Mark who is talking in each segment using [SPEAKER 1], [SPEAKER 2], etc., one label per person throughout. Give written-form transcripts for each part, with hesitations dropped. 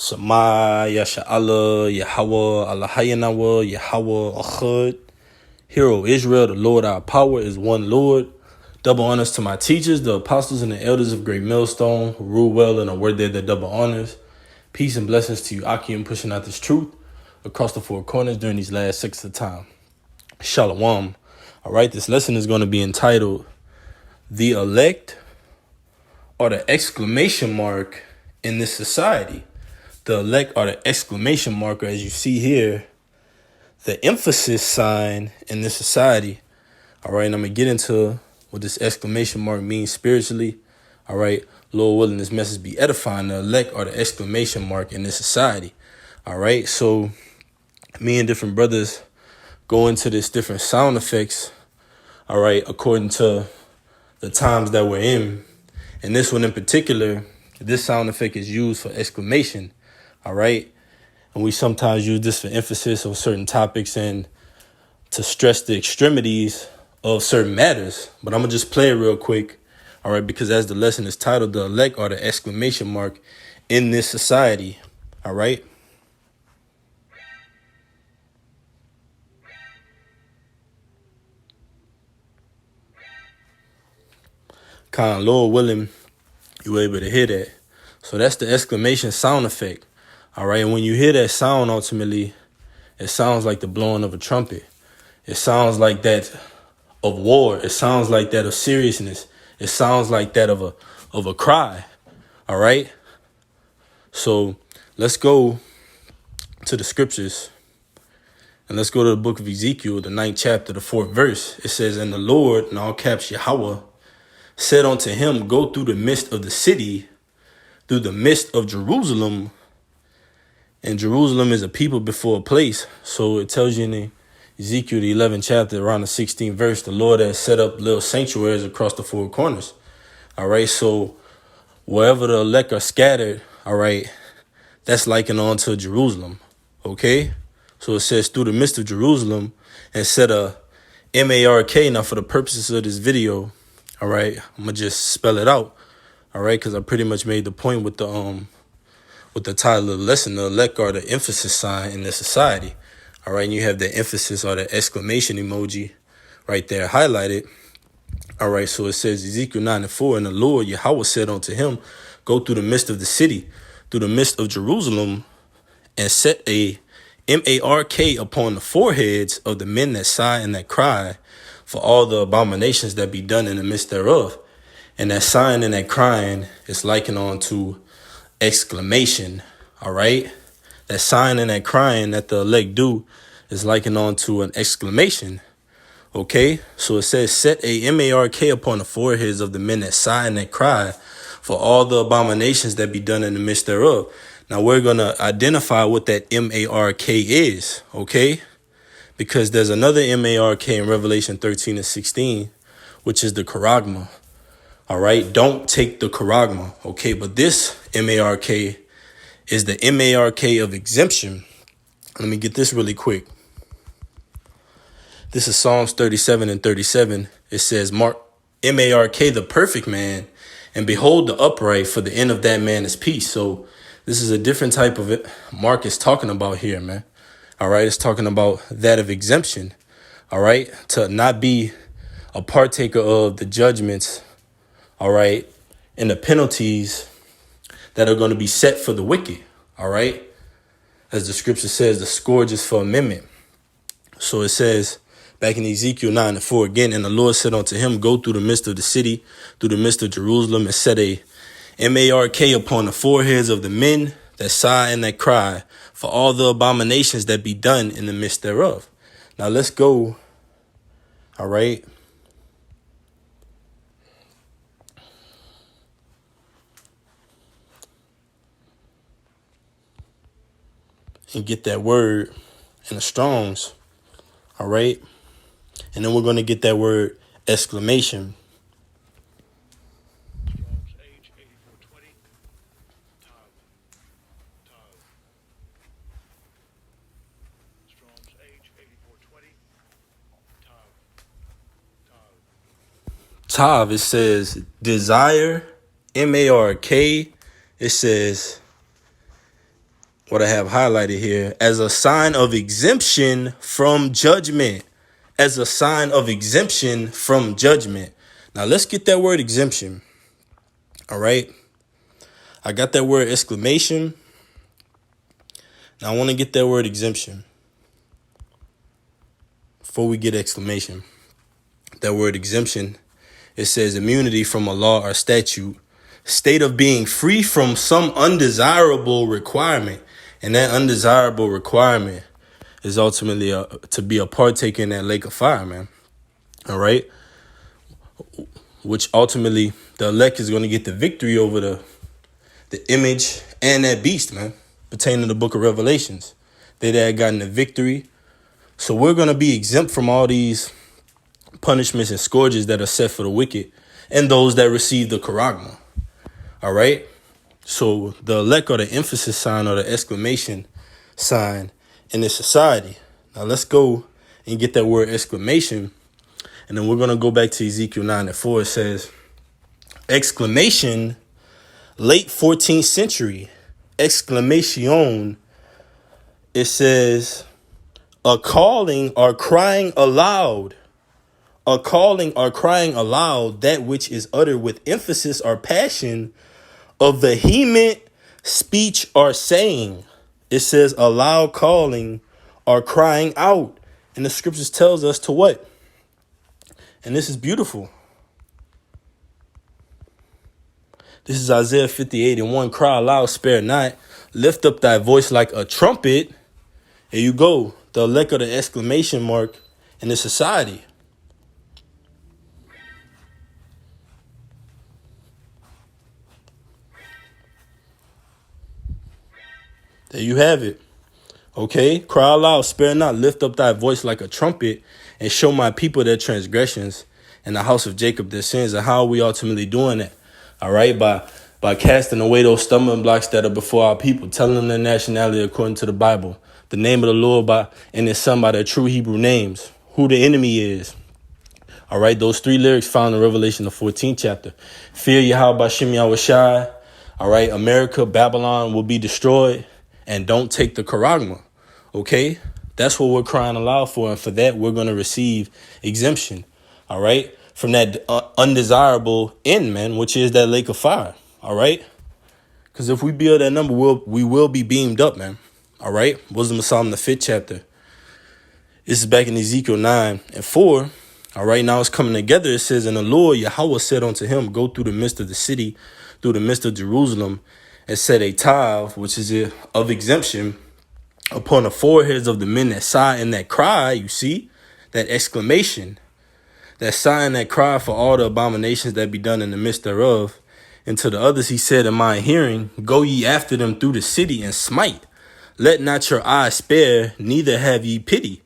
[SPEAKER 1] Sama, Yasha'Allah, Yahweh, Allahayanawa, Yahweh, Ahud. Hero Israel, the Lord our power is one Lord. Double honors to my teachers, the apostles and the elders of Great Millstone, who rule well and are worthy of their double honors. Peace and blessings to you, Akim, pushing out this truth across the four corners during these last 6 of time. Shalom. All right, this lesson is going to be entitled The Elect, or the exclamation mark in this society. The elect, or the exclamation marker, as you see here, the emphasis sign in this society. All right, and I'm going to get into what this exclamation mark means spiritually. All right, Lord willing, this message be edifying. The elect, or the exclamation mark in this society. All right, so me and different brothers go into this different sound effects. All right, according to the times that we're in. And this one in particular, this sound effect is used for exclamation. All right. And we sometimes use this for emphasis on certain topics and to stress the extremities of certain matters. But I'm going to just play it real quick. All right. Because as the lesson is titled, the elect, or the exclamation mark in this society. All right. Kind of Lord willing, you were able to hear that. So that's the exclamation sound effect. All right. And when you hear that sound, ultimately, it sounds like the blowing of a trumpet. It sounds like that of war. It sounds like that of seriousness. It sounds like that of a cry. All right. So let's go to the scriptures and let's go to the book of Ezekiel, the 9th chapter, the 4th verse. It says, "And the Lord," in all caps Yahweh, "said unto him, Go through the midst of the city, through the midst of Jerusalem." And Jerusalem is a people before a place. So it tells you in the Ezekiel, the 11th chapter, around the 16th verse, the Lord has set up little sanctuaries across the four corners. All right. So wherever the elect are scattered, all right, that's likened on to Jerusalem. Okay. So it says through the midst of Jerusalem, and set a M-A-R-K. Now for the purposes of this video, all right, I'm going to just spell it out. All right. Because I pretty much made the point with the title of the lesson. The elect are the emphasis sign in the society. All right, and you have the emphasis or the exclamation emoji right there highlighted. All right, so it says Ezekiel 9:4, "And the Lord Yahweh said unto him, Go through the midst of the city, through the midst of Jerusalem, and set a M-A-R-K upon the foreheads of the men that sigh and that cry for all the abominations that be done in the midst thereof." And that sighing and that crying is likened on to exclamation. All right. That sighing and that crying that the elect do is likened on to an exclamation. Okay. So it says, set a M-A-R-K upon the foreheads of the men that sigh and that cry for all the abominations that be done in the midst thereof. Now we're going to identify what that M-A-R-K is. Okay. Because there's another M-A-R-K in Revelation 13:16, which is the charagma. All right. Don't take the charagma. Okay. But this M-A-R-K is the M-A-R-K of exemption. Let me get this really quick. This is Psalms 37:37. It says, "Mark M-A-R-K, the perfect man, and behold the upright, for the end of that man is peace." So this is a different type of it. Mark is talking about here, man. All right. It's talking about that of exemption. All right. To not be a partaker of the judgments. All right. And the penalties that are going to be set for the wicked. All right. As the scripture says, the scourge is for amendment. So it says back in Ezekiel 9:4 again, "And the Lord said unto him, Go through the midst of the city, through the midst of Jerusalem, and set a M-A-R-K upon the foreheads of the men that sigh and that cry for all the abominations that be done in the midst thereof." Now let's go. All right. And get that word in the Strong's. All right. And then we're going to get that word exclamation.
[SPEAKER 2] Strong's H8420. Tav. Strong's H8420.
[SPEAKER 1] Tav, it says desire, M-A-R-K. It says what I have highlighted here, as a sign of exemption from judgment. As a sign of exemption from judgment. Now let's get that word exemption. All right. I got that word exclamation. Now I want to get that word exemption. Before we get exclamation, that word exemption, it says immunity from a law or statute, state of being free from some undesirable requirement. And that undesirable requirement is ultimately to be a partaker in that lake of fire, man. All right. Which ultimately the elect is going to get the victory over the image and that beast, man, pertaining to the book of Revelations. They that had gotten the victory. So we're going to be exempt from all these punishments and scourges that are set for the wicked and those that receive the charagma. All right. So the elect are the emphasis sign or the exclamation sign in this society. Now let's go and get that word exclamation. And then we're going to go back to Ezekiel 9:4. It says, exclamation, late 14th century, exclamation. It says, a calling or crying aloud. A calling or crying aloud, that which is uttered with emphasis or passion of vehement speech or saying. It says a loud calling or crying out. And the scriptures tells us to what? And this is beautiful. This is Isaiah 58:1. Cry aloud, spare not. Lift up thy voice like a trumpet. There you go. The elect of the exclamation mark in the society. There you have it. Okay, cry aloud, spare not, lift up thy voice like a trumpet, and show my people their transgressions and the house of Jacob their sins. And how are we ultimately doing that? All right, by casting away those stumbling blocks that are before our people, telling them their nationality according to the Bible, the name of the Lord and his son by their true Hebrew names, who the enemy is. All right, those 3 lyrics found in Revelation, the 14th chapter. Fear Yahweh B'Shem Yahushai. All right, America, Babylon will be destroyed. And don't take the charagma. Okay, that's what we're crying aloud for. And for that, we're going to receive exemption. All right, from that undesirable end, man, which is that lake of fire. All right, because if we build that number, we will be beamed up, man. All right, Wisdom of Solomon, the 5th chapter. This is back in Ezekiel 9:4. All right, now it's coming together. It says, and the Lord Yahweh said unto him, go through the midst of the city, through the midst of Jerusalem, and set a tile, which is of exemption, upon the foreheads of the men that sigh and that cry. You see, that exclamation, that sigh and that cry for all the abominations that be done in the midst thereof. And to the others he said in my hearing, go ye after them through the city and smite. Let not your eyes spare, neither have ye pity.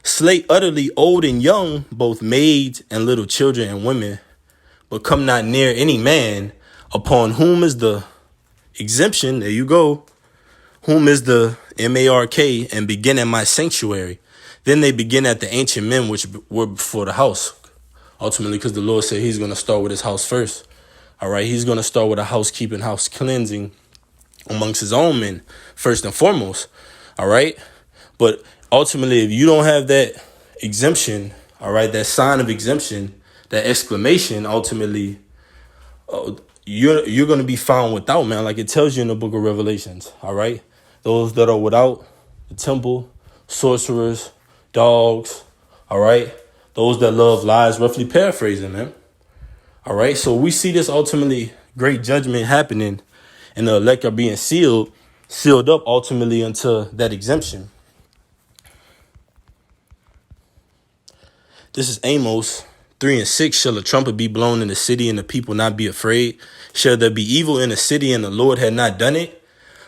[SPEAKER 1] Slay utterly old and young, both maids and little children and women, but come not near any man, upon whom is the exemption. There you go. Whom is the mark, and begin at my sanctuary. Then they begin at the ancient men which were before the house. Ultimately, because the Lord said he's going to start with his house first. All right. He's going to start with a housekeeping, house cleansing amongst his own men first and foremost. All right. But ultimately, if you don't have that exemption, all right, that sign of exemption, that exclamation, ultimately, you're going to be found without, man. Like it tells you in the book of Revelations. All right. Those that are without the temple, sorcerers, dogs. All right. Those that love lies, roughly paraphrasing, man. All right. So we see this ultimately great judgment happening, and the elect are being sealed up ultimately unto that exemption. This is Amos 3:6. Shall a trumpet be blown in the city, and the people not be afraid? Shall there be evil in the city, and the Lord had not done it?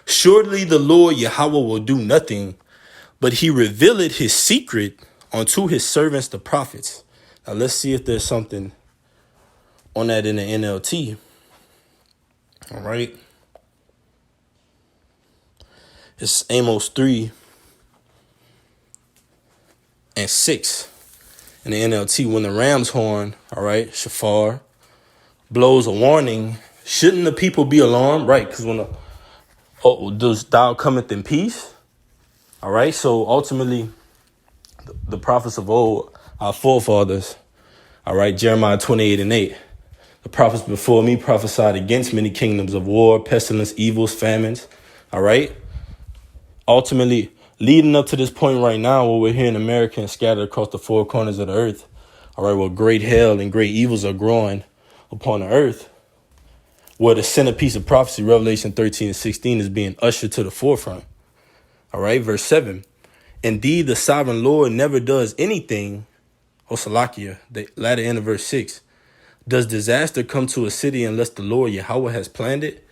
[SPEAKER 1] Surely the Lord Yahweh will do nothing, but he revealed his secret unto his servants, the prophets. Now let's see if there's something on that in the NLT. All right. It's Amos 3:6. In the NLT, when the ram's horn, all right, shofar, blows a warning, shouldn't the people be alarmed? Right, because when Oh, does thou cometh in peace? All right. So ultimately, the prophets of old, our forefathers, all right, Jeremiah 28:8. The prophets before me prophesied against many kingdoms of war, pestilence, evils, famines. All right. Ultimately, leading up to this point right now where we're hearing Americans scattered across the four corners of the earth, all right, where great hell and great evils are growing upon the earth, where the centerpiece of prophecy, Revelation 13:16, is being ushered to the forefront. All right, verse 7. Indeed, the sovereign Lord never does anything, Salakia, the latter end of verse 6. Does disaster come to a city unless the Lord Yahweh has planned it?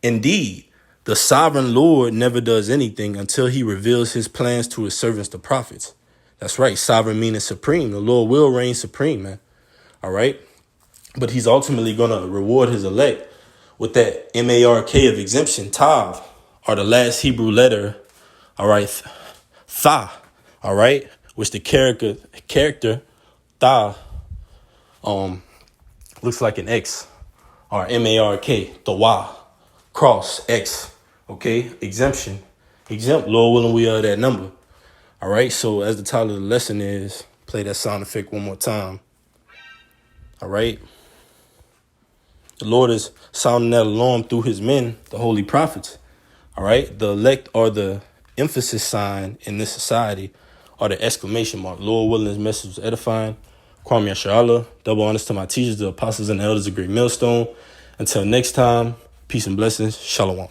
[SPEAKER 1] Indeed, the sovereign Lord never does anything until he reveals his plans to his servants, the prophets. That's right. Sovereign meaning supreme. The Lord will reign supreme, man. All right. But he's ultimately going to reward his elect with that M-A-R-K of exemption, Tav, or the last Hebrew letter. All right. Tha. All right. Which the character Tha looks like an X, or M-A-R-K, the Y, cross, X, okay, exemption, exempt, Lord willing, we are that number. All right, so as the title of the lesson is, play that sound effect one more time. All right, the Lord is sounding that alarm through his men, the holy prophets. All right, the elect are the emphasis sign in this society, or the exclamation mark. Lord willing, his message was edifying. Kwame Yasharallah, double honors to my teachers, the apostles and the elders of Great Millstone. Until next time, peace and blessings. Shalom.